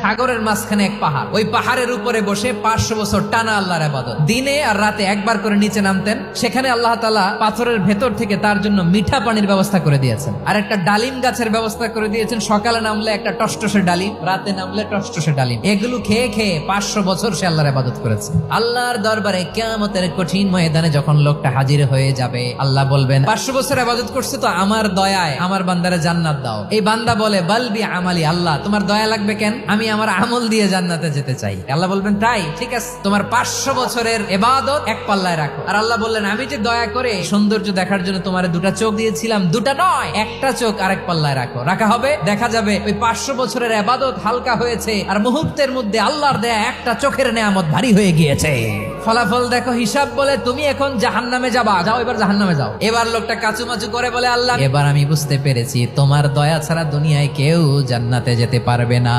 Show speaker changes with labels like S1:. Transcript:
S1: সাগরের মাঝখানে এক পাহাড়, ওই পাহাড়ের উপরে বসে 500 বছর টানা আল্লাহর ইবাদত। দিনে আর রাতে একবার করে নিচে নামতেন। সেখানে আল্লাহ তাআলা পাথরের ভেতর থেকে তার জন্য মিঠা পানির ব্যবস্থা করে দিয়েছেন, আর একটা ডালিম গাছের ব্যবস্থা করে দিয়েছেন। সকালে নামলে একটা টসটসে ডালিম, রাতে নামলে টসটসে ডালিম। এগুলো খেয়ে খেয়ে 500 বছর সে আল্লাহর ইবাদত করেছে। আল্লাহর দরবারে কিয়ামতের কঠিন ময়দানে যখন লোকটা হাজির হয়ে যাবে, আল্লাহ বলবেন 500 বছর ইবাদত করছে তো আমার দয়ায় আমার বান্দারে জান্নাত দাও। এই বান্দা বলে বালবি আমালি, আল্লাহ তোমার দয়া লাগবে কেন? আমি আমার আমল দিয়ে জান্নাতে যেতে চাই। আল্লাহ বলবেন তাই, ঠিক আছে, তোমার 500 বছরের ইবাদত এক পাল্লায় রাখো। আর আল্লাহ বললেন আমি যে দয়া করে সৌন্দর্য দেখার জন্য তোমার দুটা চোখ দিয়েছিলাম, দুটা নয় একটা চোখ আরেক পাল্লায় রাখো। রাখা হবে, দেখা যাবে ওই 500 বছরের ইবাদত হালকা হয়েছে, আর মুহূর্তের মধ্যে আল্লাহর দেয়া একটা চোখের নেয়ামত ভারী হয়ে গিয়েছে। ফলাফল দেখো, হিসাব বলে তুমি এখন জাহান্নামে যাবা, যাও এবার জাহান্নামে যাও। এবার লোকটা কাচুমাচু করে বলে আল্লাহ এবার আমি বুঝতে পেরেছি তোমার দয়া ছাড়া দুনিয়ায় কেউ জান্নাতে যেতে পারবে না।